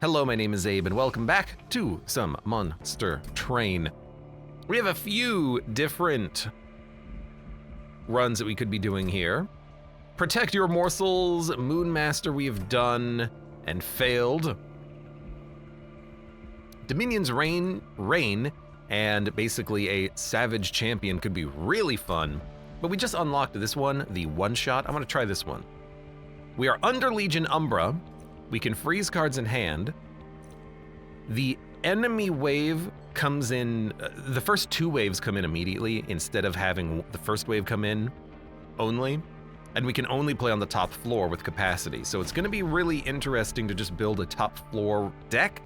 Hello, my name is Abe, and welcome back to some Monster Train. We have a few different runs that we could be doing here. Protect Your Morsels, Moonmaster we've done and failed. Dominion's Reign, and basically a Savage Champion could be really fun. But we just unlocked this one, the one-shot. I'm gonna try this one. We are under Legion Umbra. We can freeze cards in hand. The enemy wave comes in, the first two waves come in immediately instead of having the first wave come in only. And we can only play on the top floor with capacity. So it's gonna be really interesting to just build a top floor deck.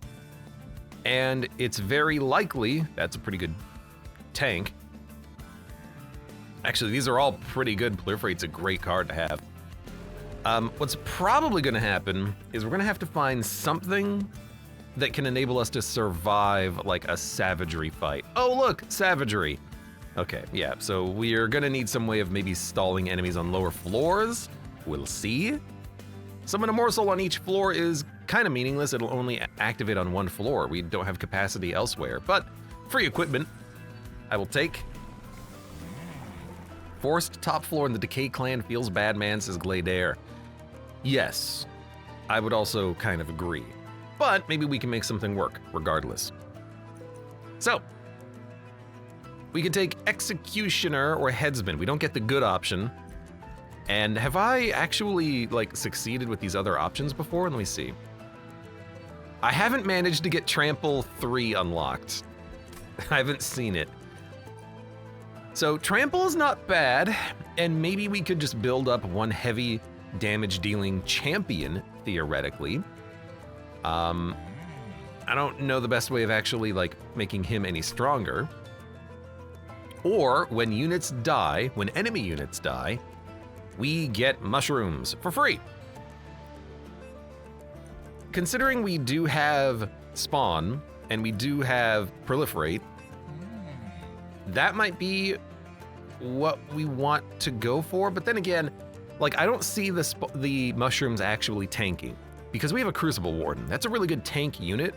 And it's very likely, that's a pretty good tank. Actually, these are all pretty good. Proliferate's a great card to have. What's probably gonna happen is we're gonna have to find something that can enable us to survive like a savagery fight. Oh look, savagery. Okay, yeah, so we're gonna need some way of maybe stalling enemies on lower floors. We'll see. Summon a morsel on each floor is kind of meaningless. It'll only activate on one floor. We don't have capacity elsewhere, but free equipment I will take. Forced top floor in the Decay clan feels bad, man, says Gladeair. Yes, I would also kind of agree, but maybe we can make something work regardless. So, we can take Executioner or Headsman. We don't get the good option. And have I actually like succeeded with these other options before? Let me see. I haven't managed to get Trample 3 unlocked. I haven't seen it. So Trample is not bad, and maybe we could just build up one heavy damage dealing champion, theoretically. I don't know the best way of actually like making him any stronger. Or when units die, when enemy units die, we get mushrooms for free. Considering we do have spawn and we do have proliferate, that might be what we want to go for. But then again, like I don't see the mushrooms actually tanking because we have a Crucible Warden. That's a really good tank unit,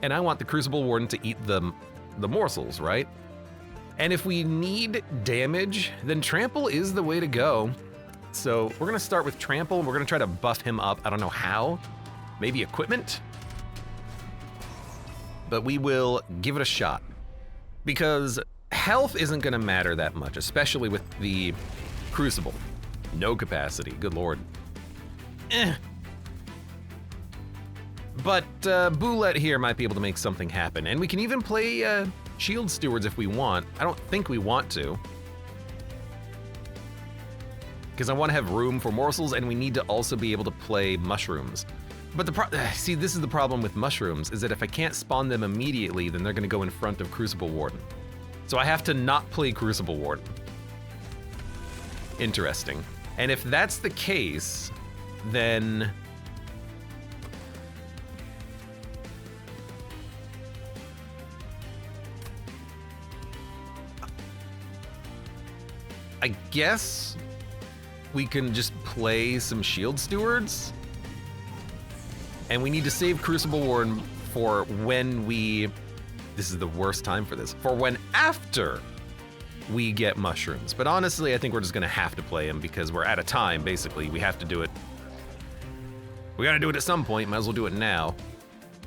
and I want the Crucible Warden to eat the morsels, right? And if we need damage, then Trample is the way to go. So we're gonna start with Trample, and we're gonna try to buff him up. I don't know how, maybe equipment, but we will give it a shot because health isn't gonna matter that much, especially with the Crucible. No capacity, good lord. But Boulette here might be able to make something happen, and we can even play Shield Stewards if we want. I don't think we want to, because I want to have room for morsels, and we need to also be able to play mushrooms. But see, this is the problem with mushrooms, is that if I can't spawn them immediately, then they're gonna go in front of Crucible Warden. So I have to not play Crucible Warden. Interesting. And if that's the case, then I guess we can just play some Shield Stewards. And we need to save Crucible Warden for when this is the worst time for this, for when after we get mushrooms. But honestly, I think we're just gonna have to play him because we're out of time, basically. We have to do it. We gotta do it at some point, might as well do it now.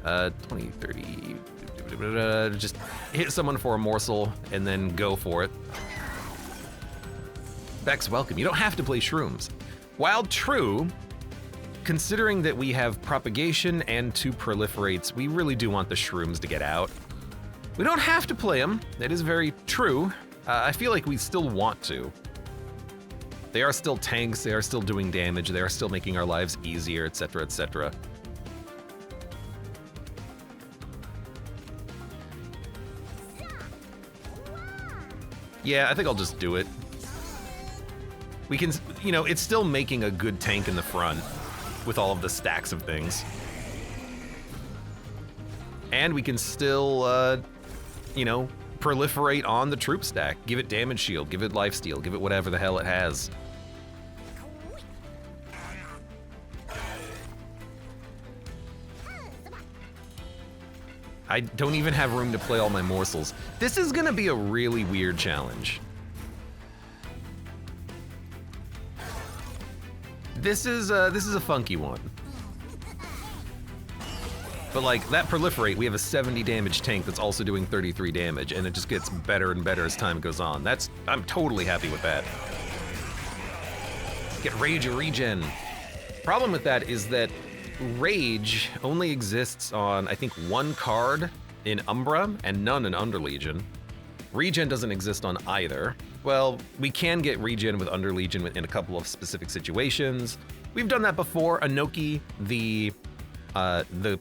20, 30, just hit someone for a morsel and then go for it. Bex, welcome. You don't have to play shrooms. While true, considering that we have propagation and 2 proliferates, we really do want the shrooms to get out. We don't have to play them. That is very true. I feel like we still want to. They are still tanks, they are still doing damage, they are still making our lives easier, etc., etc. Yeah, I think I'll just do it. We can, you know, it's still making a good tank in the front with all of the stacks of things. And we can still, you know, proliferate on the troop stack. Give it damage shield, give it lifesteal, give it whatever the hell it has. I don't even have room to play all my morsels. This is gonna be a really weird challenge. This is a funky one. But like, that proliferate, we have a 70 damage tank that's also doing 33 damage, and it just gets better and better as time goes on. I'm totally happy with that. Get Rage or Regen. Problem with that is that Rage only exists on, I think, one card in Umbra and none in Underlegion. Regen doesn't exist on either. Well, we can get Regen with Underlegion in a couple of specific situations. We've done that before. Anoki, the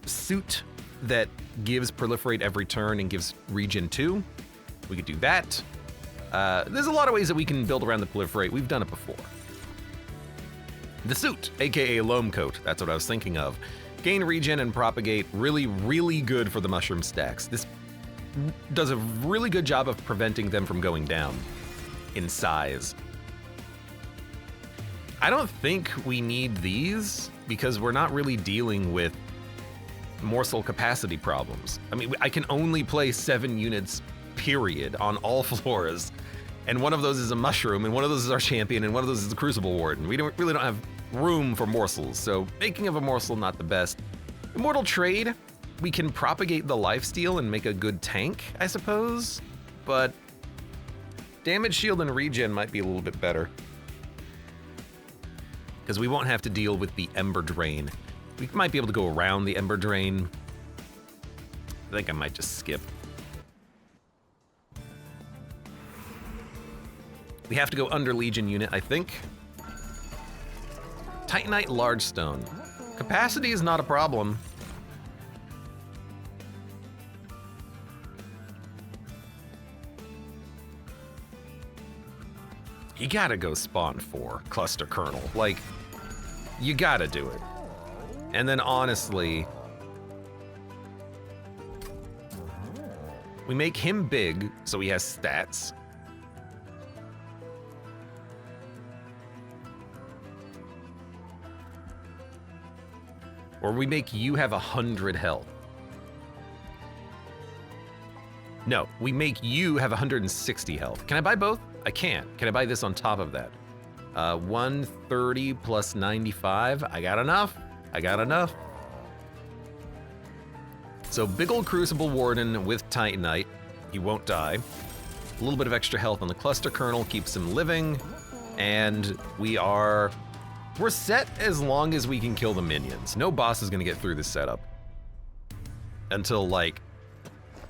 suit that gives Proliferate every turn and gives Regen 2. We could do that. There's a lot of ways that we can build around the Proliferate. We've done it before. The suit, aka Loam Coat, that's what I was thinking of. Gain Regen and Propagate, really, really good for the mushroom stacks. This does a really good job of preventing them from going down in size. I don't think we need these because we're not really dealing with morsel capacity problems. I mean, I can only play 7 units, period, on all floors. And one of those is a mushroom, and one of those is our champion, and one of those is the Crucible Warden. We really don't have room for morsels, so making of a morsel, not the best. Immortal Trade, we can propagate the lifesteal and make a good tank, I suppose, but damage, shield, and regen might be a little bit better. Because we won't have to deal with the Ember Drain. We might be able to go around the Ember Drain. I think I might just skip. We have to go under Legion unit, I think. Titanite Large Stone. Capacity is not a problem. You gotta go spawn 4 Cluster Kernel. Like, you gotta do it. And then honestly, we make him big so he has stats. Or we make you have 100 health. No, we make you have 160 health. Can I buy both? I can't. Can I buy this on top of that? 130 plus 95. I got enough. I got enough. So big old Crucible Warden with Titanite. He won't die. A little bit of extra health on the Cluster Kernel keeps him living. And we're set as long as we can kill the minions. No boss is gonna get through this setup. Until like,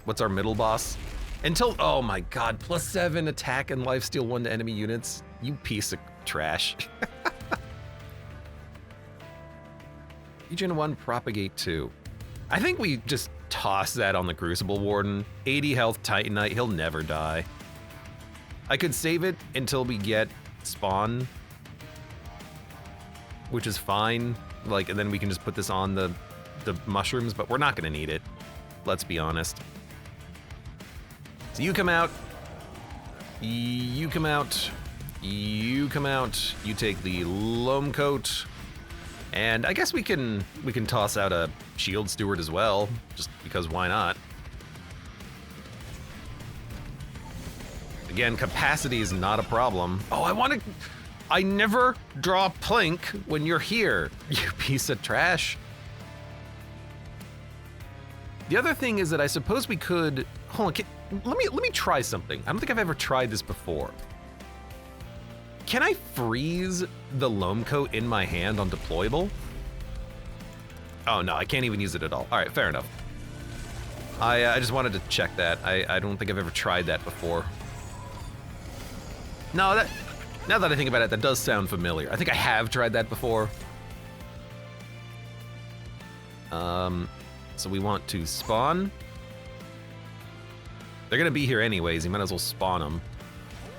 what's our middle boss? Until, oh my god, +7 attack and lifesteal 1 to enemy units. You piece of trash. Regen 1, Propagate 2. I think we just toss that on the Crucible Warden. 80 health Titanite, he'll never die. I could save it until we get spawn, which is fine. Like, and then we can just put this on the mushrooms, but we're not gonna need it. Let's be honest. So you come out, you come out, you come out, you take the Loam Coat, and I guess we can toss out a Shield Steward as well, just because why not? Again, capacity is not a problem. Oh, I never draw Plink when you're here, you piece of trash. The other thing is that I suppose we could, hold on, let me try something. I don't think I've ever tried this before. Can I freeze the Loam Coat in my hand on deployable? Oh no, I can't even use it at all. All right, fair enough. I just wanted to check that. I don't think I've ever tried that before. No, now that I think about it, that does sound familiar. I think I have tried that before. So we want to spawn. They're gonna be here anyways, you might as well spawn them.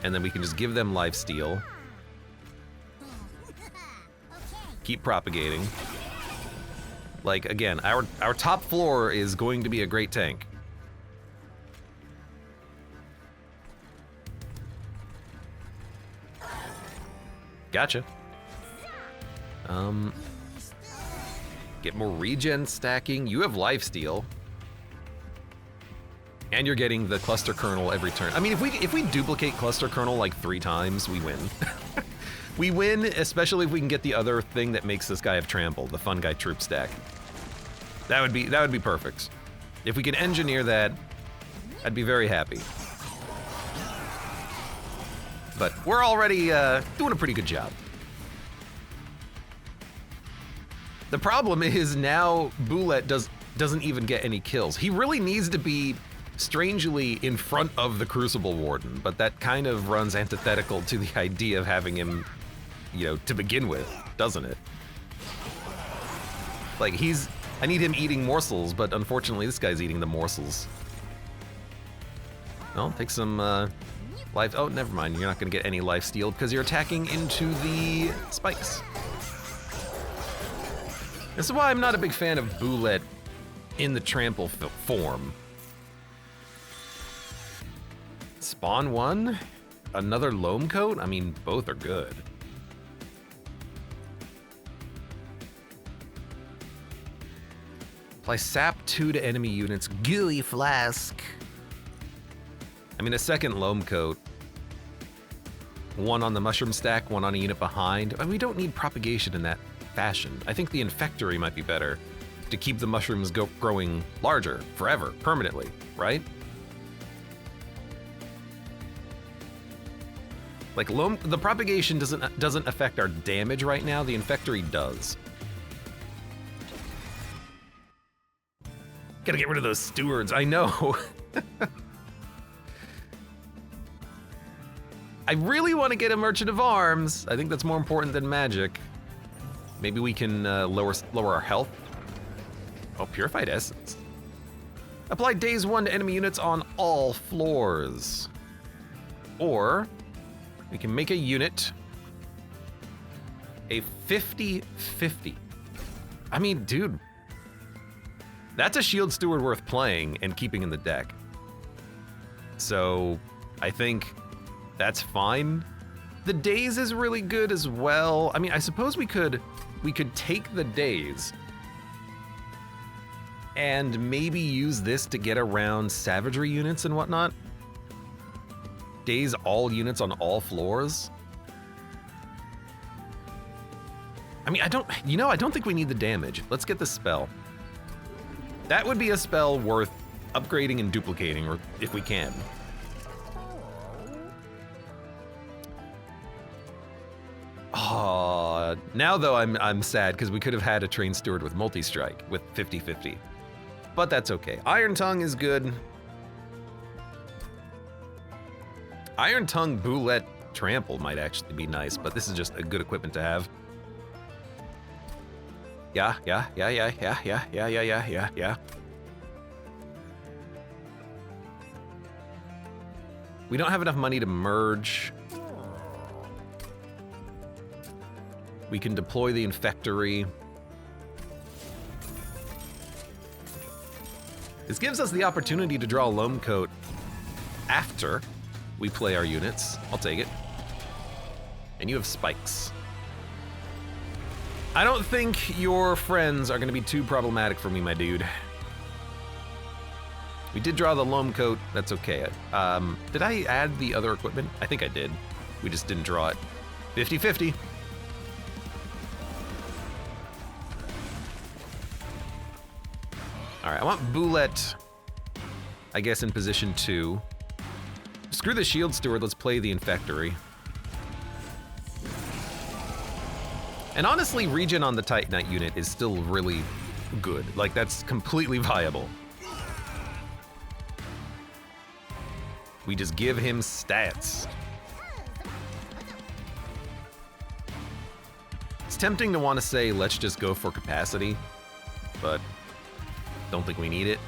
And then we can just give them lifesteal. Keep propagating. Like, again, our top floor is going to be a great tank. Gotcha. Get more regen stacking. You have lifesteal. And you're getting the cluster kernel every turn. I mean, if we duplicate cluster kernel like 3 times, we win. We win, especially if we can get the other thing that makes this guy have trample, the fun guy troop stack. That would be perfect. If we can engineer that, I'd be very happy. But we're already doing a pretty good job. The problem is now Bullet doesn't even get any kills. He really needs to be strangely in front of the Crucible Warden, but that kind of runs antithetical to the idea of having him, you know, to begin with, doesn't it? Like, I need him eating morsels, but unfortunately this guy's eating the morsels. Well, take some life. Oh, never mind. You're not gonna get any life steal because you're attacking into the spikes. This is why I'm not a big fan of Bullet in the trample form. Spawn 1? Another loam coat? I mean, both are good. Apply sap 2 to enemy units. Gooey flask. I mean, a second loam coat. 1 on the mushroom stack, 1 on a unit behind. I mean, we don't need propagation in that fashion. I think the infectory might be better to keep the mushrooms growing larger forever, permanently, right? Like the propagation doesn't affect our damage right now. The infectory does. Gotta get rid of those stewards. I know. I really want to get a Merchant of Arms. I think that's more important than magic. Maybe we can lower our health. Oh, Purified Essence. Apply days 1 to enemy units on all floors. Or we can make a unit a 50-50. I mean, dude, that's a Shield Steward worth playing and keeping in the deck. So I think that's fine. The days is really good as well. I mean, I suppose we could take the days and maybe use this to get around savagery units and whatnot. Days all units on all floors. I mean, I don't think we need the damage. Let's get the spell. That would be a spell worth upgrading and duplicating, or if we can. Now though I'm sad because we could have had a trained steward with multi-strike with 50-50. But that's okay. Iron Tongue is good. Iron Tongue Boulette Trample might actually be nice, but this is just a good equipment to have. Yeah. We don't have enough money to merge. We can deploy the infectory. This gives us the opportunity to draw a loam coat after we play our units. I'll take it. And you have spikes. I don't think your friends are gonna be too problematic for me, my dude. We did draw the loam coat, that's okay. Did I add the other equipment? I think I did. We just didn't draw it. 50-50. All right, I want Boulette, I guess, in position 2. Screw the Shield Steward, let's play the Infectory. And honestly, regen on the Titanite unit is still really good. Like, that's completely viable. We just give him stats. It's tempting to want to say, let's just go for capacity, but don't think we need it.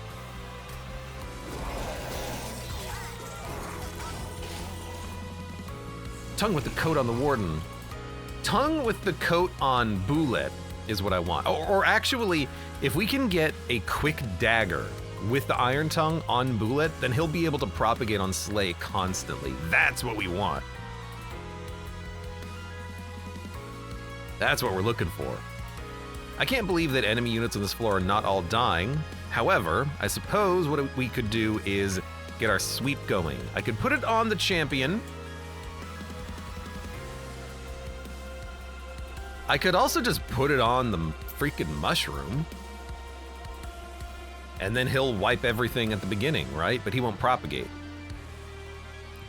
Tongue with the coat on the Warden. Tongue with the coat on Boulette is what I want. Or actually, if we can get a quick dagger with the Iron Tongue on Boulette, then he'll be able to propagate on Slay constantly. That's what we want. That's what we're looking for. I can't believe that enemy units on this floor are not all dying. However, I suppose what we could do is get our sweep going. I could put it on the champion. I could also just put it on the freaking mushroom. And then he'll wipe everything at the beginning, right? But he won't propagate.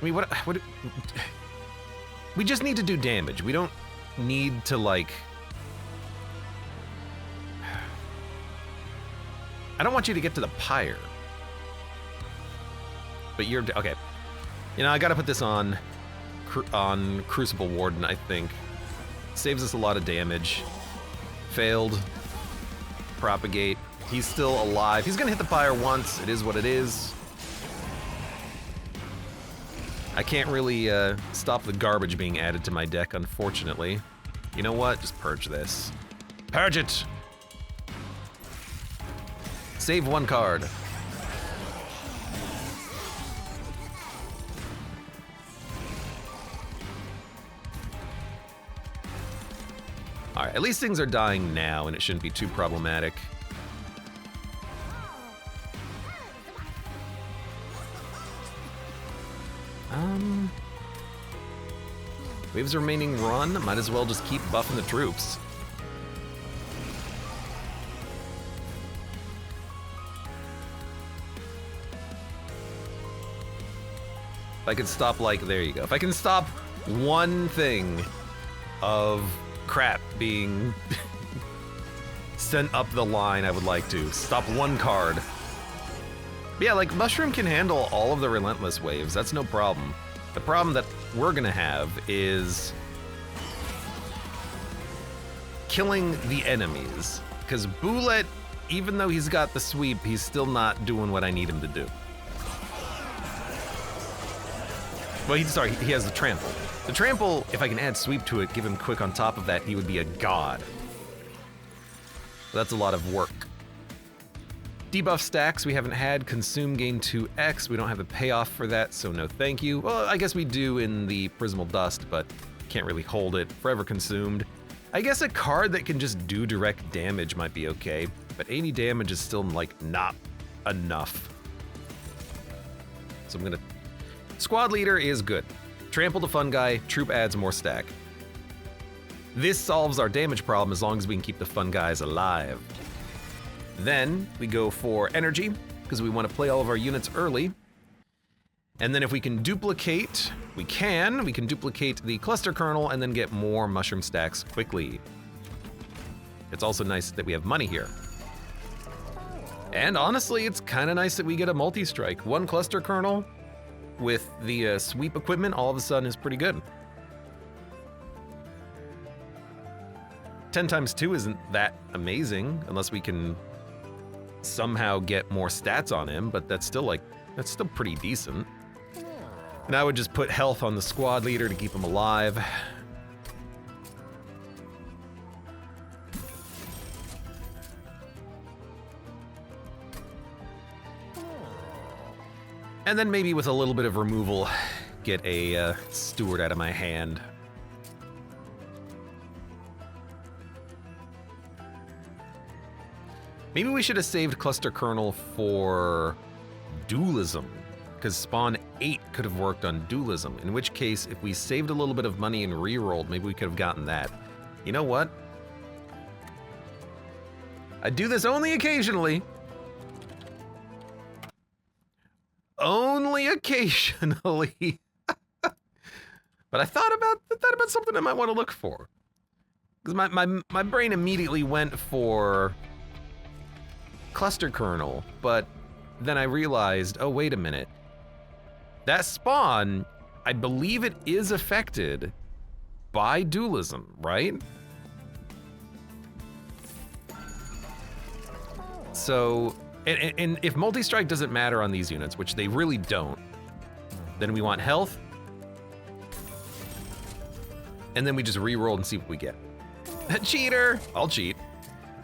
I mean, what we just need to do damage. We don't need to, like... I don't want you to get to the Pyre. But you're... Okay. You know, I gotta put this on Crucible Warden, I think. Saves us a lot of damage. Failed. Propagate. He's still alive. He's gonna hit the Pyre once. It is what it is. I can't really stop the garbage being added to my deck, unfortunately. You know what? Just purge this. Purge it! Save one card. Alright, at least things are dying now, and it shouldn't be too problematic. Waves remaining run, might as well just keep buffing the troops. If I could stop, like, there you go. If I can stop one thing of crap being sent up the line, I would like to. Stop one card. But yeah, like, Mushroom can handle all of the Relentless waves. That's no problem. The problem that we're gonna have is killing the enemies. Because Bullet, even though he's got the sweep, he's still not doing what I need him to do. Well, he has the trample. The trample, if I can add sweep to it, give him quick on top of that, he would be a god. That's a lot of work. Debuff stacks we haven't had. Consume gain 2x. We don't have a payoff for that, so no thank you. Well, I guess we do in the Prismal Dust, but can't really hold it. Forever consumed. I guess a card that can just do direct damage might be okay, but 80 damage is still, like, not enough. So I'm gonna... Squad Leader is good. Trample the fun guy, troop adds more stack. This solves our damage problem as long as we can keep the fun guys alive. Then we go for energy, because we want to play all of our units early. And then if we can duplicate, we can duplicate the cluster kernel and then get more mushroom stacks quickly. It's also nice that we have money here. And honestly, it's kind of nice that we get a multi-strike. One cluster kernel with the sweep equipment all of a sudden is pretty good. 10 times 2 isn't that amazing, unless we can somehow get more stats on him, but that's still pretty decent. And I would just put health on the squad leader to keep him alive. And then maybe with a little bit of removal, get a steward out of my hand. Maybe we should have saved Cluster Kernel for Dualism, because Spawn 8 could have worked on Dualism, in which case, if we saved a little bit of money and re-rolled, maybe we could have gotten that. You know what? I do this only occasionally. Only occasionally. But I thought about something I might want to look for. Because my brain immediately went for Cluster Kernel, but then I realized, oh, wait a minute. That spawn, I believe it is affected by dualism, right? So, and if multi-strike doesn't matter on these units, which they really don't, then we want health, and then we just re-roll and see what we get. Cheater! I'll cheat.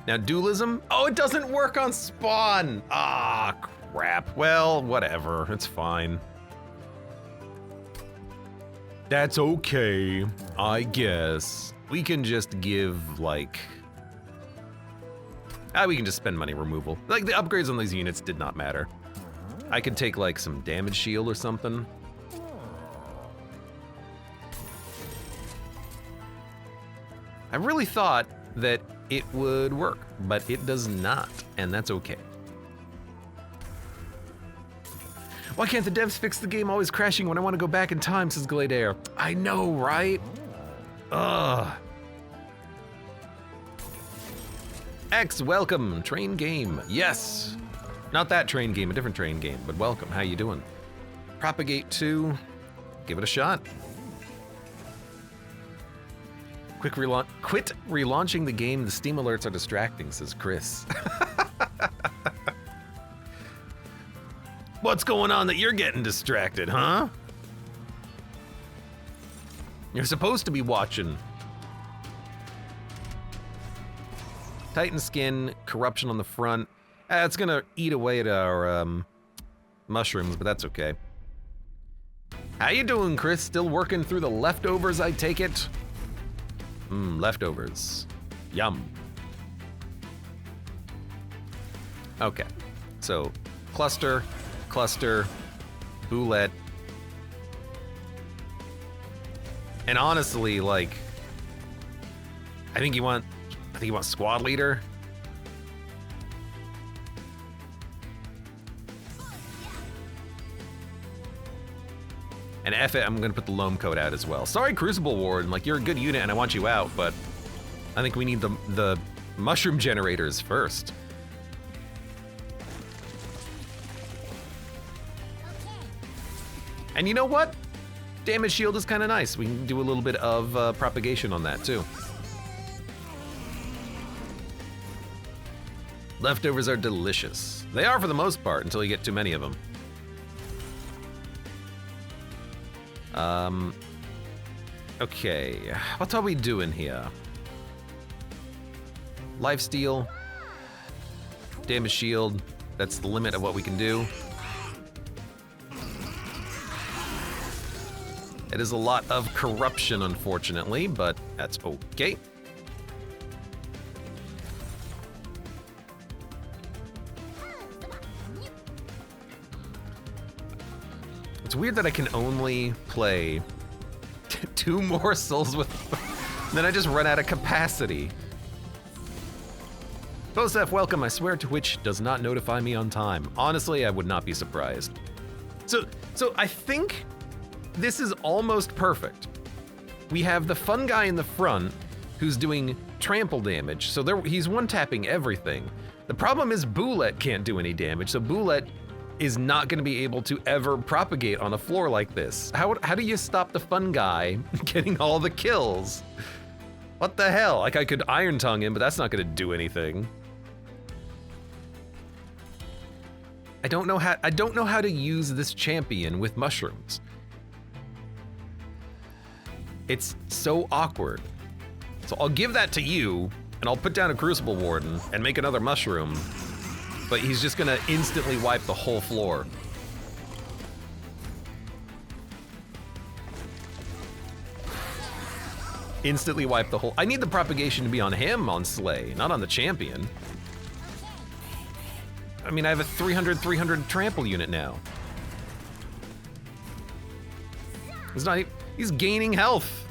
Now dualism, oh, it doesn't work on spawn! Ah, crap. Well, whatever, it's fine. That's okay, I guess. We can just give, like, We can just spend money removal. Like, the upgrades on these units did not matter. I could take, like, some damage shield or something. I really thought that it would work, but it does not, and that's okay. Why can't the devs fix the game always crashing when I want to go back in time, says Gladeair. I know, right? Ugh. X, welcome. Train game. Yes. Not that train game, a different train game, but welcome. How you doing? Propagate 2. Give it a shot. Quit relaunching the game. The Steam alerts are distracting, says Chris. What's going on that you're getting distracted, huh? You're supposed to be watching. Titan skin, corruption on the front. It's gonna eat away at our mushrooms, but that's okay. How you doing, Chris? Still working through the leftovers, I take it? Leftovers. Yum. Okay, so cluster, boulette. And honestly, like, I think you want squad leader. And F it, I'm gonna put the loam coat out as well. Sorry, Crucible Ward, like, you're a good unit and I want you out, but I think we need the mushroom generators first. And you know what? Damage shield is kind of nice. We can do a little bit of propagation on that too. Leftovers are delicious. They are for the most part until you get too many of them. Okay, what are we doing here? Lifesteal, damage shield, that's the limit of what we can do. It is a lot of corruption, unfortunately, but that's okay. It's weird that I can only play 2 more souls with, then I just run out of capacity. Bosef, welcome. I swear Twitch does not notify me on time. Honestly, I would not be surprised. So I think this is almost perfect. We have the fun guy in the front who's doing trample damage, so he's one-tapping everything. The problem is Boulette can't do any damage, so Boulette is not gonna be able to ever propagate on a floor like this. How do you stop the fun guy getting all the kills? What the hell? Like, I could Iron Tongue him, but that's not gonna do anything. I don't know how to use this champion with mushrooms. It's so awkward. So I'll give that to you, and I'll put down a Crucible Warden and make another mushroom, but he's just gonna instantly wipe the whole floor. Instantly wipe the whole... I need the propagation to be on him on Slay, not on the champion. I mean, I have a 300 trample unit now. He's gaining health.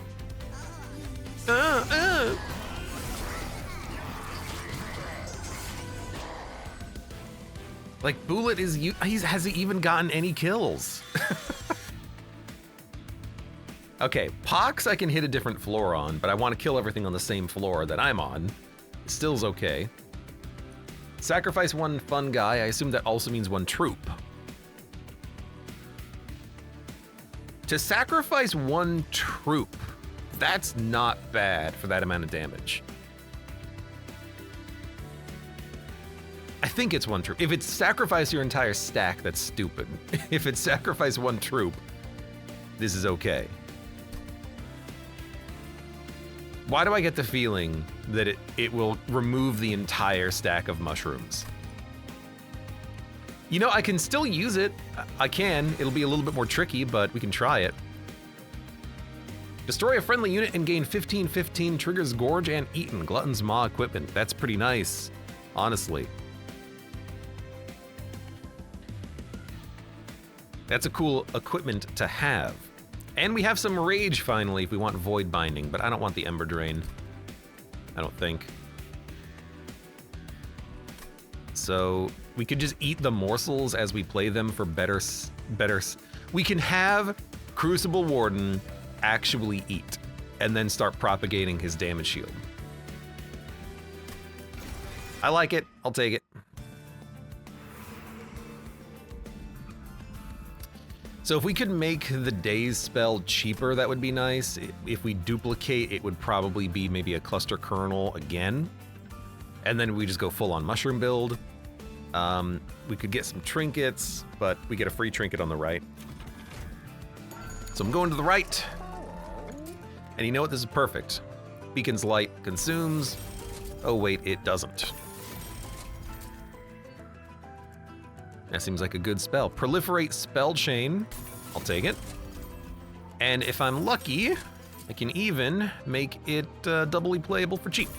Like, Bullet has he even gotten any kills? Okay, Pox I can hit a different floor on, but I want to kill everything on the same floor that I'm on. Still's okay. Sacrifice 1 fun guy, I assume that also means 1 troop. To sacrifice 1 troop, that's not bad for that amount of damage. I think it's 1 troop. If it's sacrifice your entire stack, that's stupid. If it's sacrifice 1 troop, this is okay. Why do I get the feeling that it will remove the entire stack of mushrooms? You know, I can still use it. I can. It'll be a little bit more tricky, but we can try it. Destroy a friendly unit and gain 15/15, triggers Gorge and Eaton, Glutton's Maw equipment. That's pretty nice. honestly. That's a cool equipment to have. And we have some rage finally if we want void binding, but I don't want the ember drain. I don't think. So we could just eat the morsels as we play them for better. We can have Crucible Warden actually eat and then start propagating his damage shield. I like it. I'll take it. So if we could make the Daze spell cheaper, that would be nice. If we duplicate, it would probably be maybe a cluster kernel again. And then we just go full on mushroom build. We could get some trinkets, but we get a free trinket on the right. So I'm going to the right. And you know what? This is perfect. Beacon's Light consumes. Oh wait, it doesn't. That seems like a good spell. Proliferate Spell Chain. I'll take it. And if I'm lucky, I can even make it doubly playable for cheap.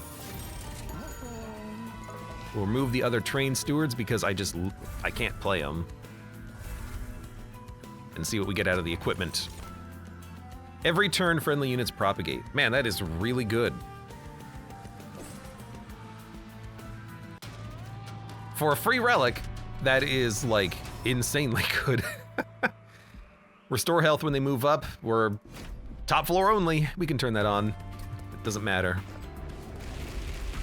We'll remove the other train stewards because I can't play them. And see what we get out of the equipment. Every turn, friendly units propagate. Man, that is really good. For a free relic, that is, like, insanely good. Restore health when they move up. We're top floor only. We can turn that on. It doesn't matter.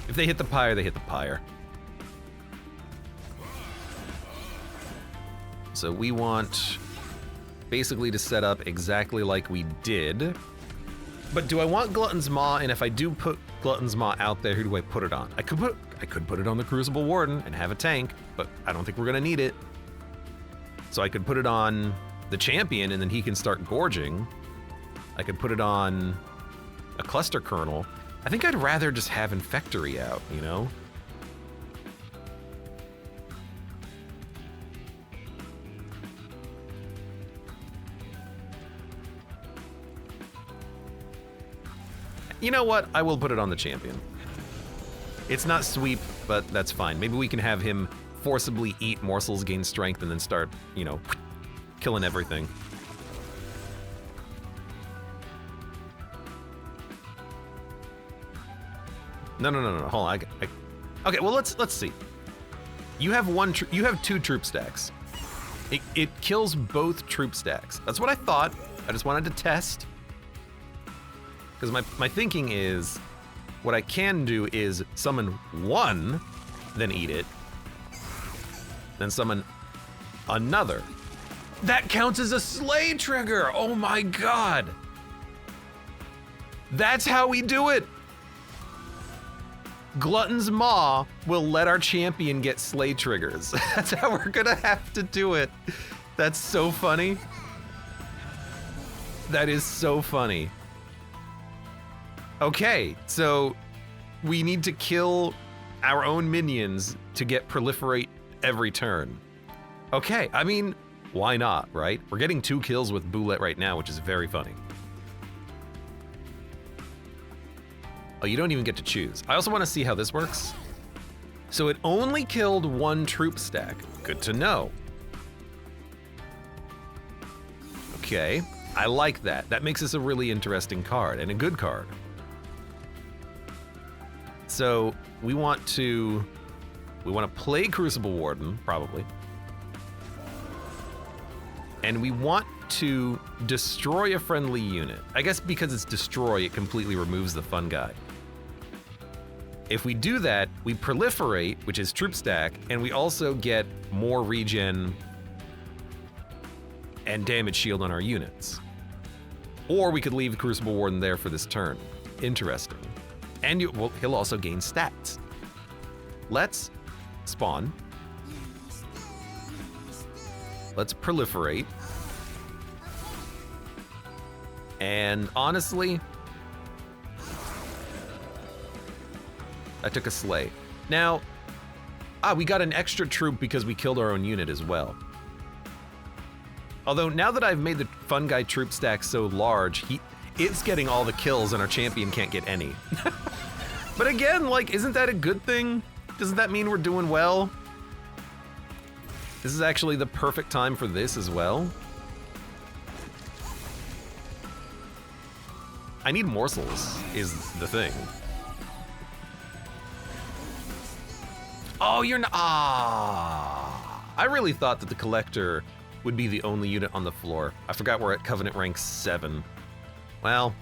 If they hit the Pyre, they hit the Pyre. So we want basically to set up exactly like we did. But do I want Glutton's Maw? And if I do put Glutton's Maw out there, who do I put it on? I could put it on the Crucible Warden and have a tank, but I don't think we're gonna need it. So I could put it on the champion and then he can start gorging. I could put it on a cluster kernel. I think I'd rather just have Infectory out, you know? You know what? I will put it on the champion. It's not sweep, but that's fine. Maybe we can have him forcibly eat morsels, gain strength, and then start, you know, killing everything. No. Hold on. Okay, well let's see. You have you have 2 troop stacks. It kills both troop stacks. That's what I thought. I just wanted to test. Because my thinking is, what I can do is summon 1, then eat it, then summon another. That counts as a slay trigger! Oh my god! That's how we do it! Glutton's Maw will let our champion get slay triggers. That's how we're gonna have to do it. That's so funny. That is so funny. Okay, so we need to kill our own minions to get proliferate every turn. Okay, I mean, why not, right? We're getting 2 kills with Boulette right now, which is very funny. Oh, you don't even get to choose. I also want to see how this works. So it only killed 1 troop stack. Good to know. Okay, I like that. That makes this a really interesting card and a good card. So we want to play Crucible Warden, probably. And we want to destroy a friendly unit. I guess because it's destroy, it completely removes the fun guy. If we do that, we proliferate, which is troop stack, and we also get more regen and damage shield on our units. Or we could leave Crucible Warden there for this turn. Interesting. And he'll also gain stats. Let's spawn. Let's proliferate. And honestly, I took a slay. Now, we got an extra troop because we killed our own unit as well. Although now that I've made the fun guy troop stack so large, it's getting all the kills and our champion can't get any. But again, like, isn't that a good thing? Doesn't that mean we're doing well? This is actually the perfect time for this as well. I need morsels, is the thing. Oh, you're not. Ah. I really thought that the collector would be the only unit on the floor. I forgot we're at Covenant rank 7. Well.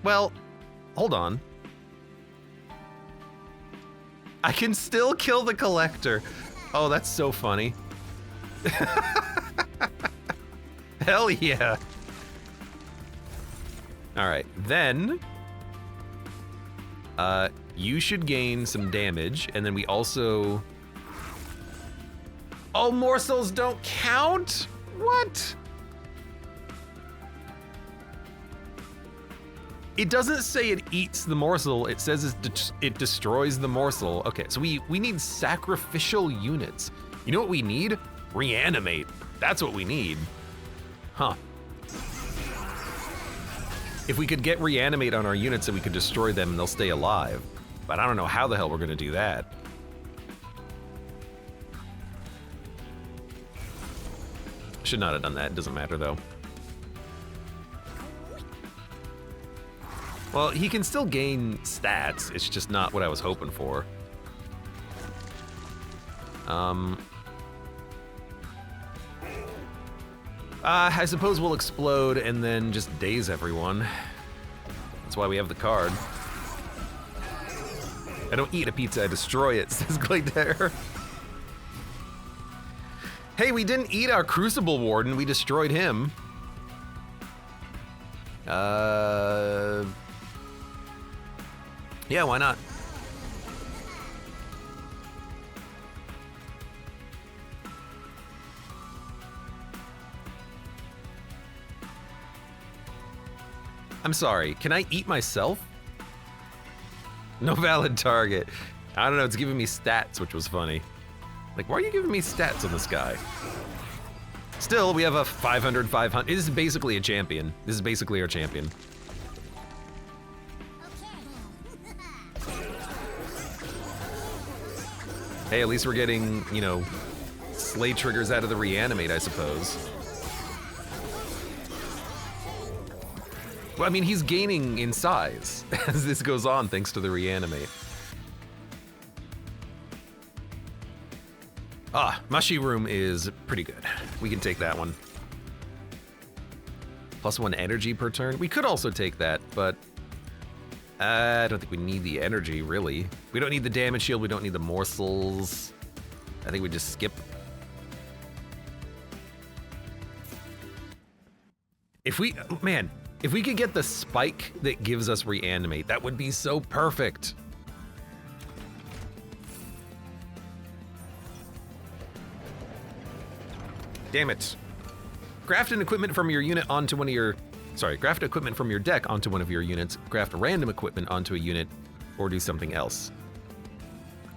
Well, hold on. I can still kill the collector. Oh, that's so funny. Hell yeah. All right, then you should gain some damage, and then we also... Oh, morsels don't count? What? It doesn't say it eats the morsel, it says it destroys the morsel. Okay, so we need sacrificial units. You know what we need? Reanimate. That's what we need. Huh. If we could get reanimate on our units, then we could destroy them and they'll stay alive. But I don't know how the hell we're gonna do that. Should not have done that, it doesn't matter though. Well, he can still gain stats, it's just not what I was hoping for. I suppose we'll explode and then just daze everyone. That's why we have the card. I don't eat a pizza, I destroy it, says Gladeair. Hey, we didn't eat our Crucible Warden, we destroyed him. Yeah, why not? I'm sorry, can I eat myself? No valid target. I don't know, it's giving me stats, which was funny. Like, why are you giving me stats on this guy? Still, we have a 500, 500. This is basically a champion. This is basically our champion. Hey, at least we're getting, you know, slay triggers out of the reanimate, I suppose. Well, I mean, he's gaining in size as this goes on thanks to the reanimate. Ah, Mushy Room is pretty good. We can take that one. +1 energy per turn. We could also take that, but I don't think we need the energy, really. We don't need the damage shield, we don't need the morsels. I think we just skip. If we, man, if we could get the spike that gives us reanimate, that would be so perfect. Damn it. Craft an equipment from your unit onto one of your... Sorry, craft equipment from your deck onto one of your units, craft random equipment onto a unit, or do something else.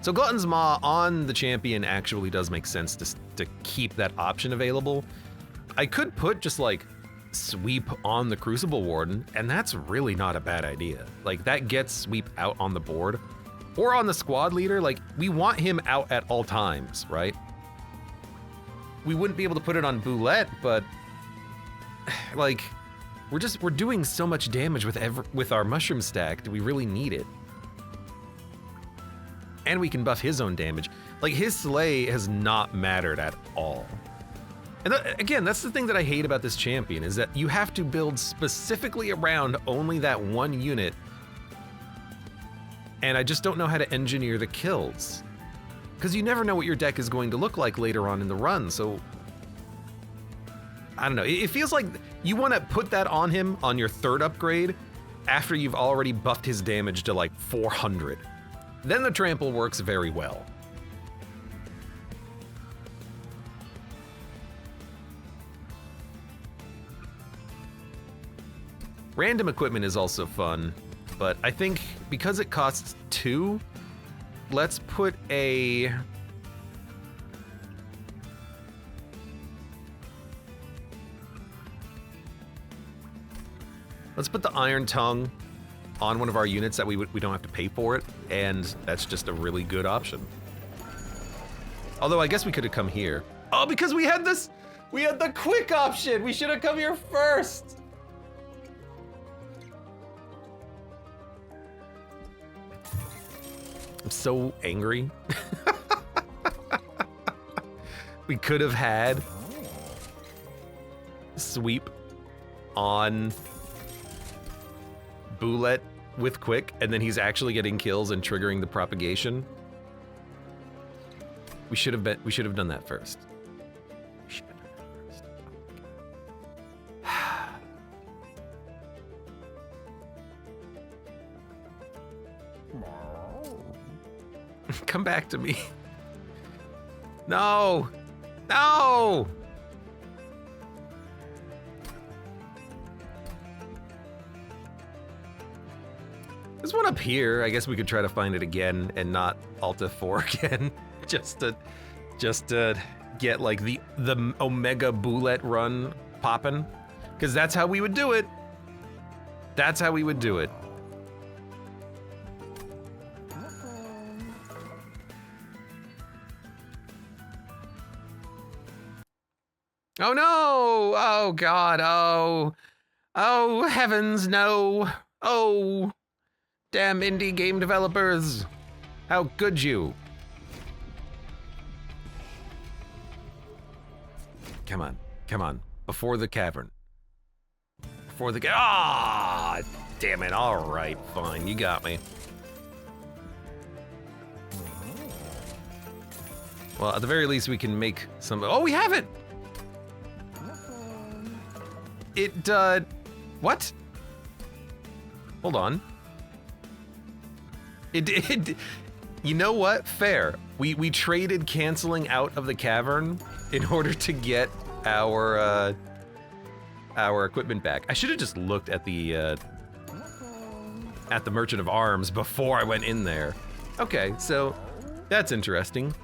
So Glutton's Maw on the champion actually does make sense to keep that option available. I could put just like sweep on the Crucible Warden, and that's really not a bad idea. Like, that gets sweep out on the board. Or on the squad leader, like, we want him out at all times, right? We wouldn't be able to put it on Boulette, but like, we're doing so much damage with our mushroom stack. Do we really need it? And we can buff his own damage. Like, his slay has not mattered at all. And again, that's the thing that I hate about this champion, is that you have to build specifically around only that one unit. And I just don't know how to engineer the kills. Because you never know what your deck is going to look like later on in the run, so... I don't know, it feels like you want to put that on him on your 3rd upgrade after you've already buffed his damage to like 400. Then the trample works very well. Random equipment is also fun, but I think because it costs 2, let's put a... Let's put the Iron Tongue on one of our units that we don't have to pay for it, and that's just a really good option. Although I guess we could have come here. Oh, because we had this, we had the quick option. We should have come here first. I'm so angry. We could have had sweep on Bullet with quick, and then he's actually getting kills and triggering the propagation. We should have done that first. We should have done that first. Come back to me. No! No! There's one up here. I guess we could try to find it again and not Alt F4 again. just to get like the Omega Bullet run poppin'. Because that's how we would do it. That's how we would do it. Oh no! Oh God! Oh! Oh heavens! No! Oh! Damn indie game developers! How could you? Come on, come on! Before the cavern. Before the ah! Damn it! All right, fine. You got me. Well, at the very least, we can make some. Oh, we have it! It, what? Hold on. It, you know what? Fair. We traded canceling out of the cavern in order to get our equipment back. I should have just looked at the Merchant of Arms before I went in there. Okay, so that's interesting.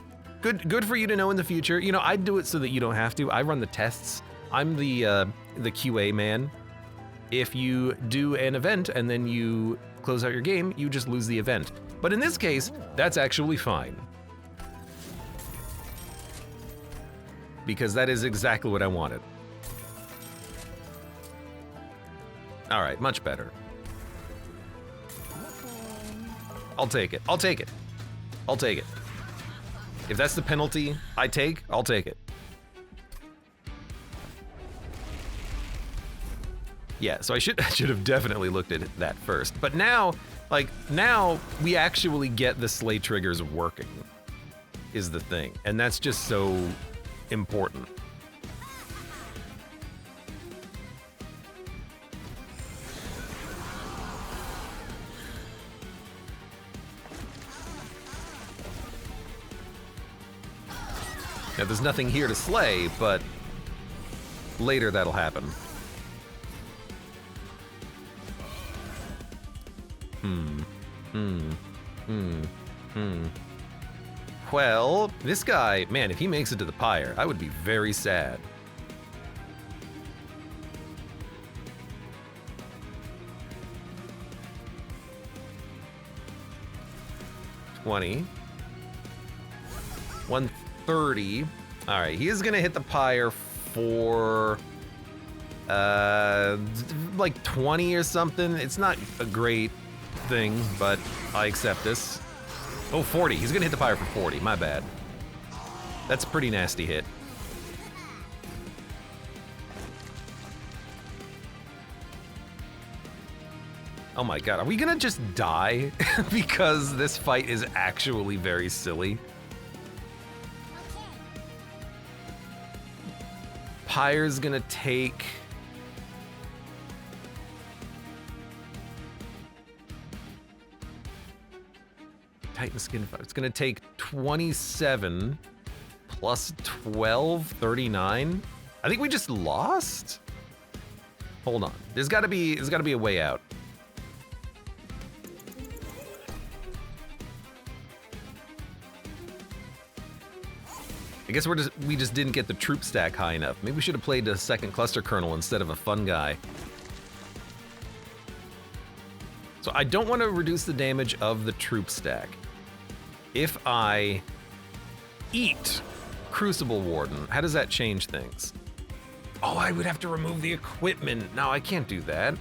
Good for you to know in the future. You know, I do it so that you don't have to. I run the tests. I'm the QA man. If you do an event and then you close out your game, you just lose the event. But in this case, that's actually fine. Because that is exactly what I wanted. All right, much better. I'll take it. I'll take it. I'll take it. If that's the penalty I take, I'll take it. Yeah, so I should have definitely looked at that first. But now, like, now we actually get the sleigh triggers working, is the thing. And that's just so important. Now, there's nothing here to slay, but later that'll happen. Well, this guy, man, if he makes it to the Pyre, I would be very sad. $20. 130. All right, he is gonna hit the Pyre for like 20 or something. It's not a great thing, but I accept this. Oh, 40. He's gonna hit the Pyre for 40. My bad. That's a pretty nasty hit. Oh my God, are we gonna just die? Because this fight is actually very silly. Pyre's gonna take... Titan skin, it's gonna take 27 plus 12, 39. I think we just lost? Hold on, there's gotta be a way out. I guess we just didn't get the troop stack high enough. Maybe we should have played a second cluster kernel instead of a fun guy. So I don't want to reduce the damage of the troop stack. If I eat Crucible Warden, how does that change things? Oh, I would have to remove the equipment. No, I can't do that.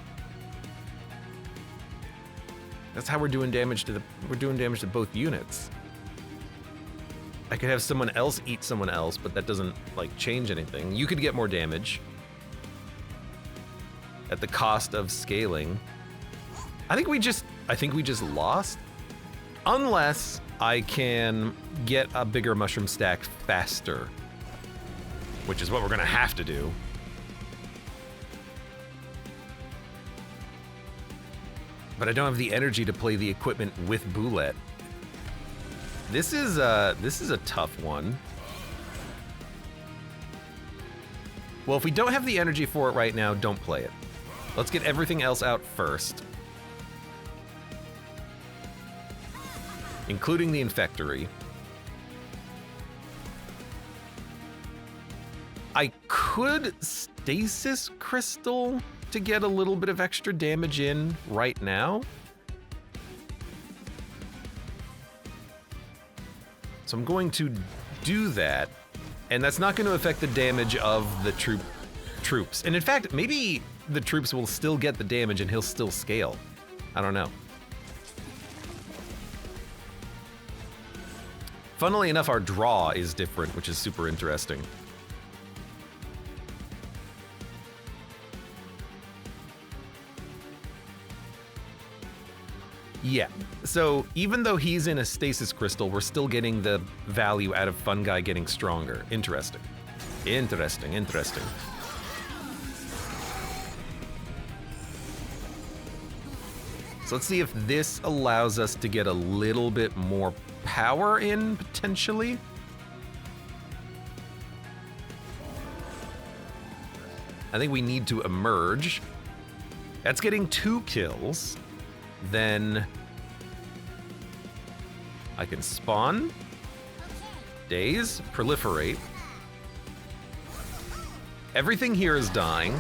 That's how we're doing damage to both units. I could have someone else eat someone else, but that doesn't like change anything. You could get more damage at the cost of scaling. I think we just lost. Unless I can get a bigger mushroom stack faster, which is what we're gonna have to do. But I don't have the energy to play the equipment with Boulette. This is a tough one. Well, if we don't have the energy for it right now, don't play it. Let's get everything else out first. Including the Infectory. I could Stasis Crystal to get a little bit of extra damage in right now. So I'm going to do that, and that's not going to affect the damage of the troops. And in fact, maybe the troops will still get the damage and he'll still scale. I don't know. Funnily enough, our draw is different, which is super interesting. Yeah, so even though he's in a stasis crystal, we're still getting the value out of Fun Guy getting stronger. Interesting. Interesting, interesting. So let's see if this allows us to get a little bit more power in, potentially. I think we need to emerge. That's getting 2 kills. Then I can spawn, daze, proliferate. Everything here is dying.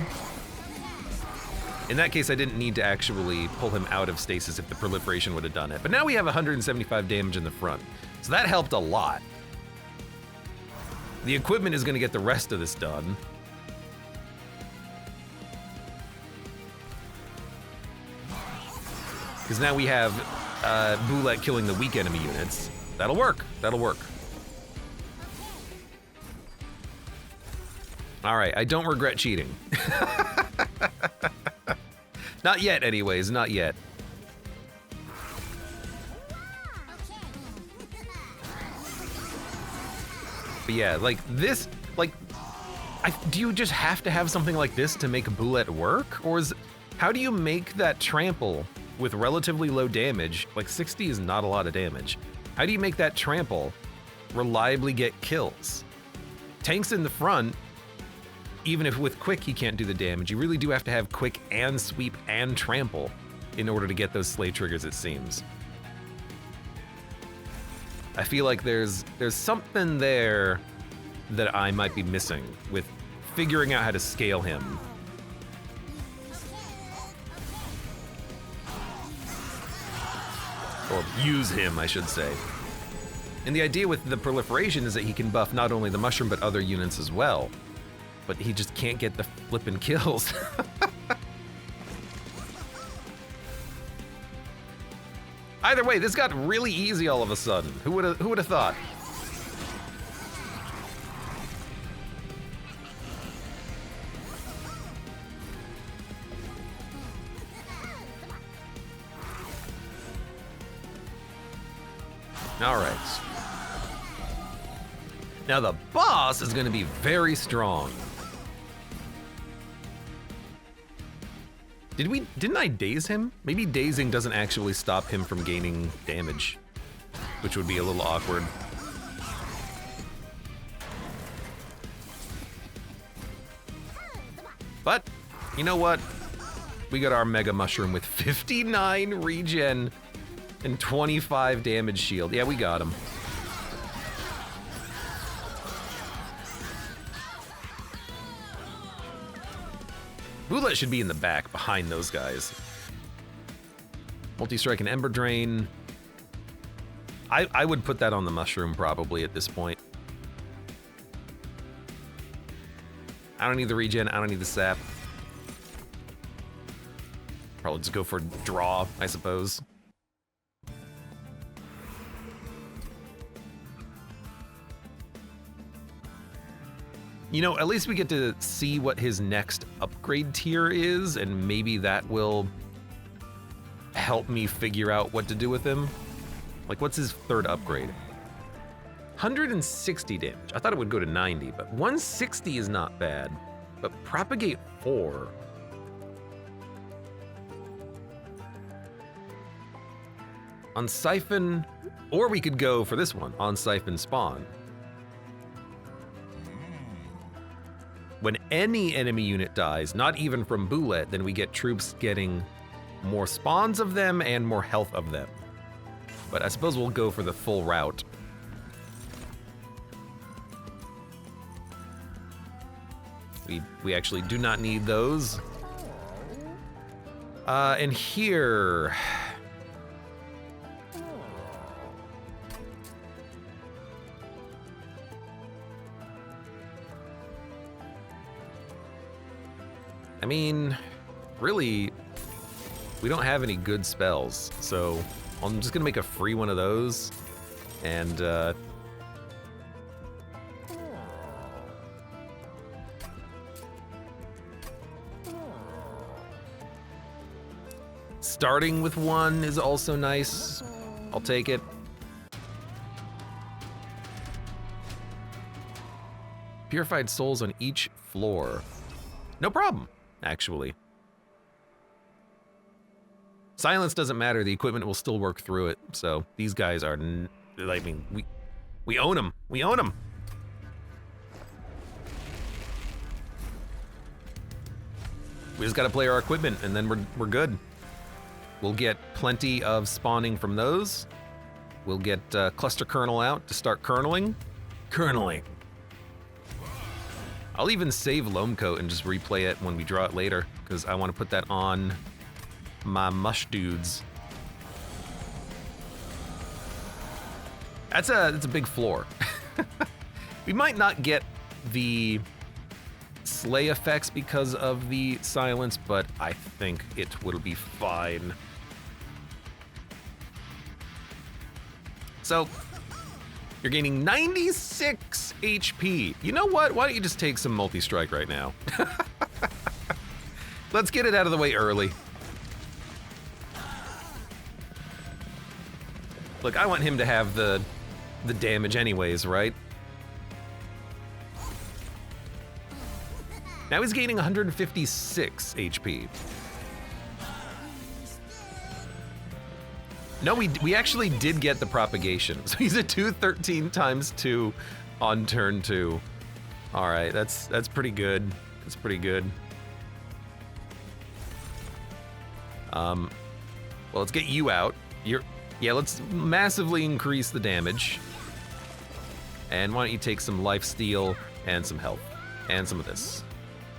In that case, I didn't need to actually pull him out of stasis if the proliferation would have done it. But now we have 175 damage in the front. So that helped a lot. The equipment is going to get the rest of this done. Because now we have Boulette killing the weak enemy units. That'll work. That'll work. All right, I don't regret cheating. Not yet, anyways, not yet. But yeah, like this, like, do you just have to have something like this to make Boulette work? Or how do you make that trample with relatively low damage? Like 60 is not a lot of damage. How do you make that trample reliably get kills? Tanks in the front, even if with quick he can't do the damage, you really do have to have quick and sweep and trample in order to get those slay triggers, it seems. I feel like there's something there that I might be missing with figuring out how to scale him. Or use him, I should say. And the idea with the proliferation is that he can buff not only the mushroom, but other units as well. But he just can't get the flippin' kills. Either way, this got really easy all of a sudden. Who would have thought? All right. Now the boss is going to be very strong. Didn't I daze him? Maybe dazing doesn't actually stop him from gaining damage, which would be a little awkward. But, you know what? We got our Mega Mushroom with 59 regen and 25 damage shield. Yeah, we got him. Boulette should be in the back behind those guys. Multi-strike and Ember Drain. I would put that on the mushroom probably at this point. I don't need the regen, I don't need the sap. Probably just go for draw, I suppose. You know, at least we get to see what his next upgrade tier is, and maybe that will help me figure out what to do with him. Like, what's his third upgrade? 160 damage. I thought it would go to 90, but 160 is not bad. But Propagate 4. On Siphon, or we could go for this one, on Siphon Spawn. When any enemy unit dies, not even from Bullet, then we get troops getting more spawns of them and more health of them. But I suppose we'll go for the full route. We actually do not need those. And here... I mean, really, we don't have any good spells, so I'm just gonna make a free one of those, and starting with one is also nice. I'll take it. Purified souls on each floor. No problem. Actually. Silence doesn't matter, the equipment will still work through it, so these guys are, I mean, we own them, we own them. We just gotta play our equipment and then we're good. We'll get plenty of spawning from those. We'll get Cluster Kernel out to start kerneling. Kerneling. I'll even save Loam Coat and just replay it when we draw it later, because I want to put that on my mush dudes. That's a big floor. We might not get the slay effects because of the silence, but I think it will be fine. So, you're gaining 96 HP. You know what? Why don't you just take some multi-strike right now? Let's get it out of the way early. Look, I want him to have the damage anyways, right? Now he's gaining 156 HP. No, we actually did get the propagation. So he's a 213 times 2 on turn 2. All right, that's pretty good. That's pretty good. Well, let's get you out. Yeah, let's massively increase the damage. And why don't you take some life steal and some health and some of this.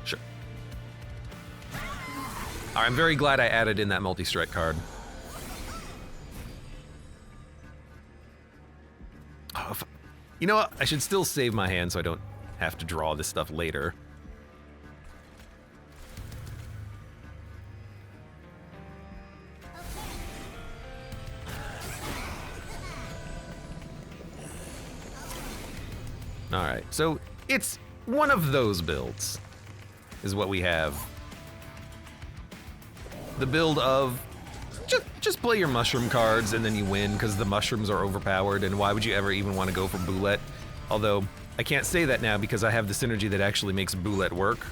Sure. All right, I'm very glad I added in that multi-strike card. Oh, you know what? I should still save my hand so I don't have to draw this stuff later. All right, so it's one of those builds is what we have. The build of just play your mushroom cards and then you win because the mushrooms are overpowered, and why would you ever even want to go for Boulette? Although, I can't say that now because I have the synergy that actually makes Boulette work.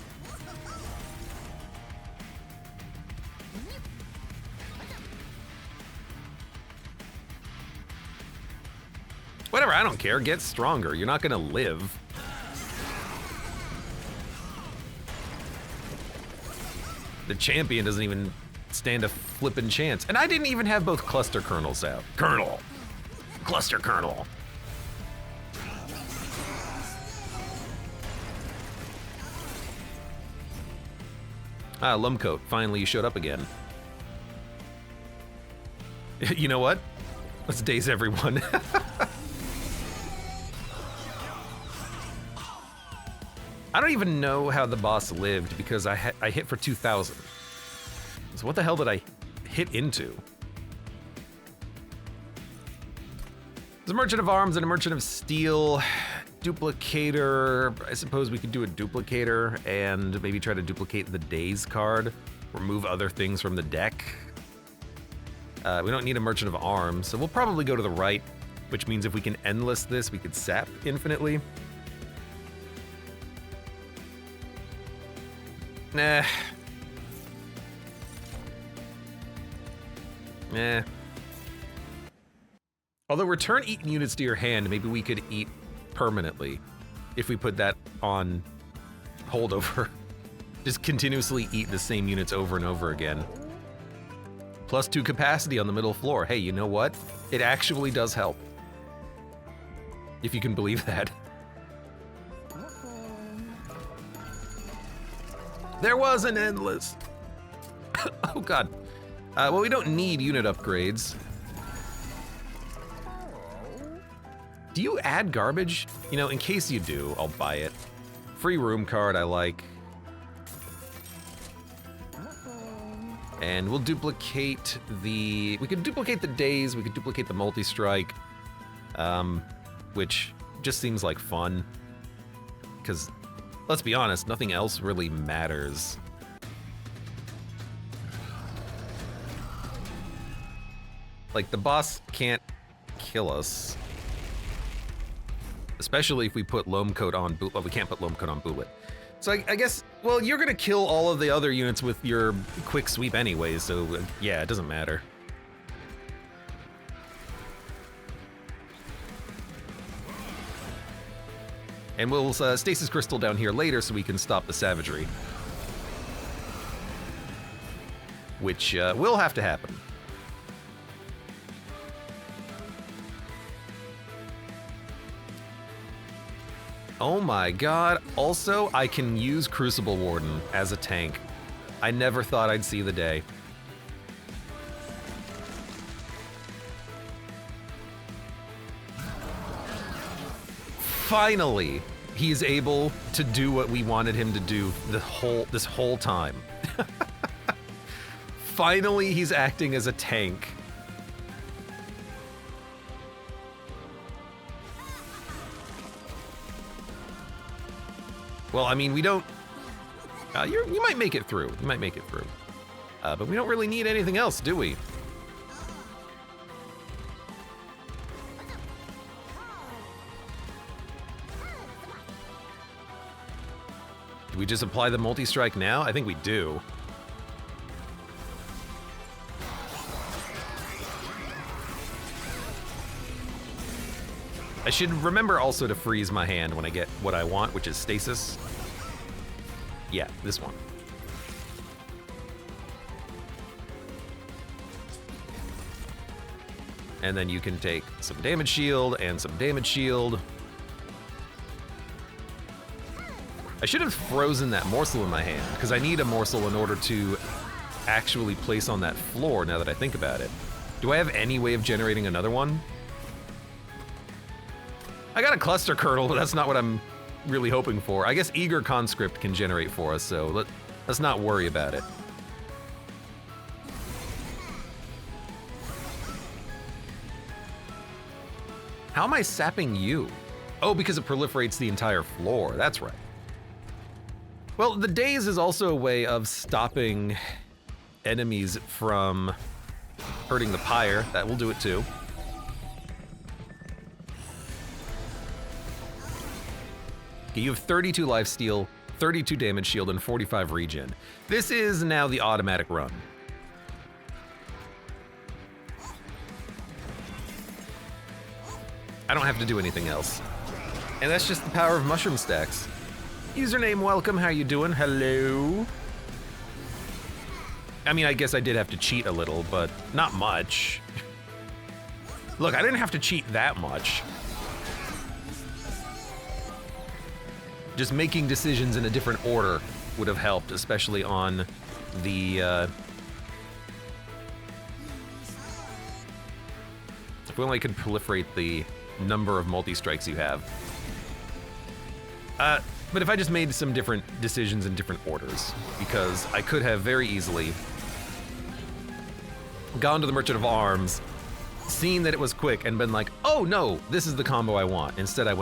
Whatever, I don't care, get stronger. You're not gonna live. The champion doesn't even stand a flippin' chance. And I didn't even have both cluster kernels out. Kernel. Cluster kernel. Ah, Lumcoat, finally you showed up again. You know what? Let's daze everyone. I don't even know how the boss lived because I hit for 2,000. So what the hell did I hit into? There's a Merchant of Arms and a Merchant of Steel. Duplicator. I suppose we could do a duplicator and maybe try to duplicate the Daze card. Remove other things from the deck. We don't need a Merchant of Arms, so we'll probably go to the right, which means if we can endless this, we could sap infinitely. Nah. Nah. Although return eaten units to your hand, maybe we could eat permanently if we put that on holdover. Just continuously eat the same units over and over again. +2 capacity on the middle floor. Hey, you know what? It actually does help. If you can believe that. There was an endless. Oh god. Well, we don't need unit upgrades. Do you add garbage? You know, in case you do, I'll buy it. Free room card I like. And we'll duplicate the... We could duplicate the Daze, we could duplicate the multi-strike. Which just seems like fun. Because, let's be honest, nothing else really matters. Like, the boss can't kill us. Especially if we put Loam Coat on Boot. Well, we can't put Loam Coat on Bootlet. So I guess, well, you're gonna kill all of the other units with your quick sweep anyway, so yeah, it doesn't matter. And we'll Stasis Crystal down here later so we can stop the savagery. Which will have to happen. Oh my god, also I can use Crucible Warden as a tank. I never thought I'd see the day. Finally, he's able to do what we wanted him to do this whole time. Finally, he's acting as a tank. Well, I mean, we don't... you might make it through. You might make it through. But we don't really need anything else, do we? Do we just apply the multi-strike now? I think we do. I should remember also to freeze my hand when I get what I want, which is stasis. Yeah, this one. And then you can take some damage shield and some damage shield. I should have frozen that morsel in my hand, because I need a morsel in order to actually place on that floor now that I think about it. Do I have any way of generating another one? I got a cluster kernel, but that's not what I'm really hoping for. I guess Eager Conscript can generate for us, so let's not worry about it. How am I sapping you? Oh, because it proliferates the entire floor. That's right. Well, the Daze is also a way of stopping enemies from hurting the Pyre. That will do it too. Okay, you have 32 lifesteal, 32 damage shield, and 45 regen. This is now the automatic run. I don't have to do anything else. And that's just the power of mushroom stacks. Username welcome, how you doing? Hello? I mean, I guess I did have to cheat a little, but not much. Look, I didn't have to cheat that much. Just making decisions in a different order would have helped, especially on the If we only could proliferate the number of multi-strikes you have. But if I just made some different decisions in different orders, because I could have very easily gone to the Merchant of Arms, seen that it was quick, and been like, oh no, this is the combo I want. Instead, I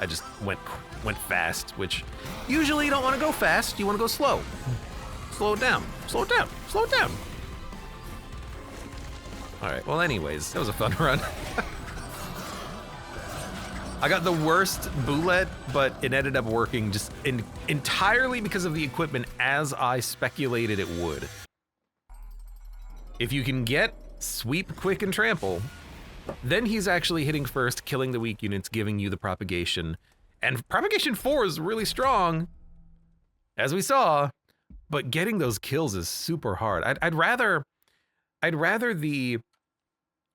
just went fast, which usually you don't want to go fast, you want to go slow. Slow it down, slow it down, slow it down. All right, well anyways, that was a fun run. I got the worst bullet, but it ended up working just entirely because of the equipment as I speculated it would. If you can get Sweep, Quick, and Trample, then he's actually hitting first, killing the weak units, giving you the propagation. And propagation 4 is really strong, as we saw, but getting those kills is super hard. I'd rather the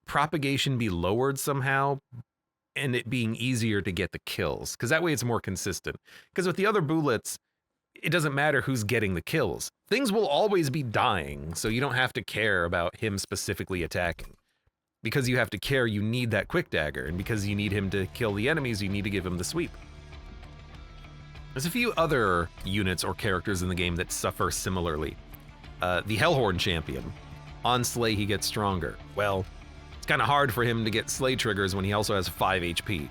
propagation be lowered somehow, and it being easier to get the kills, because that way it's more consistent. Because with the other bullets, it doesn't matter who's getting the kills. Things will always be dying, so you don't have to care about him specifically attacking. Because you have to care, you need that quick dagger, and because you need him to kill the enemies, you need to give him the sweep. There's a few other units or characters in the game that suffer similarly. The Hellhorn champion. On Slay, he gets stronger. Well, it's kind of hard for him to get Slay triggers when he also has 5 HP.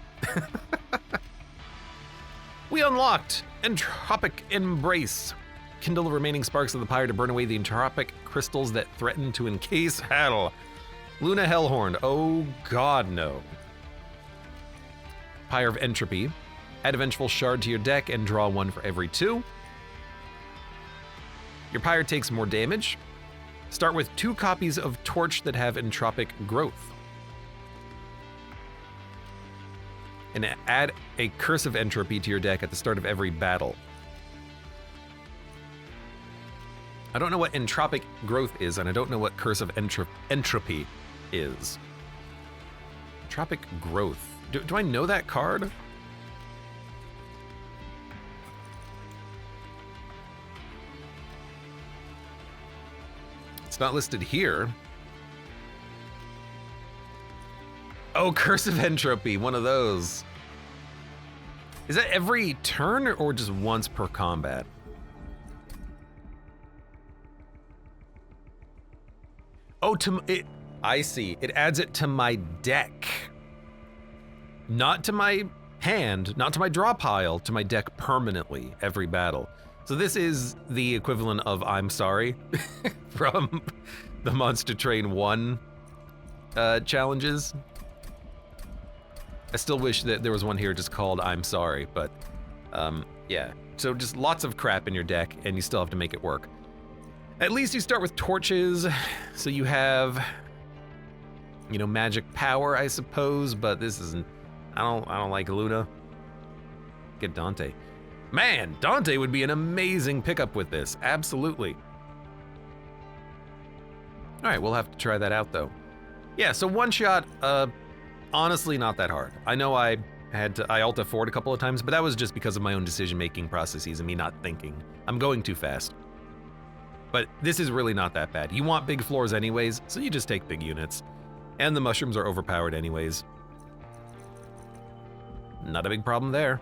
We unlocked Entropic Embrace. Kindle the remaining sparks of the pyre to burn away the entropic crystals that threaten to encase hell. Luna Hellhorn, oh god no. Pyre of Entropy. Add a Vengeful Shard to your deck and draw 1 for every 2. Your pyre takes more damage. Start with 2 copies of Torch that have Entropic Growth. And add a Curse of Entropy to your deck at the start of every battle. I don't know what Entropic Growth is, and I don't know what Curse of Entropy is. Entropic Growth. Do I know that card? It's not listed here. Oh, Curse of Entropy, one of those. Is that every turn or just once per combat? Oh, I see. It adds it to my deck. Not to my hand, not to my draw pile, to my deck permanently every battle. So this is the equivalent of I'm Sorry from the Monster Train 1 challenges. I still wish that there was one here just called I'm Sorry, but yeah. So just lots of crap in your deck and you still have to make it work. At least you start with torches, so you have, you know, magic power, I suppose, but this isn't, I don't like Luna. Get Dante. Man, Dante would be an amazing pickup with this, absolutely. All right, we'll have to try that out though. Yeah, so one shot, honestly not that hard. I know I alt F4'd a couple of times, but that was just because of my own decision-making processes and me not thinking. I'm going too fast. But this is really not that bad. You want big floors anyways, so you just take big units. And the mushrooms are overpowered anyways. Not a big problem there.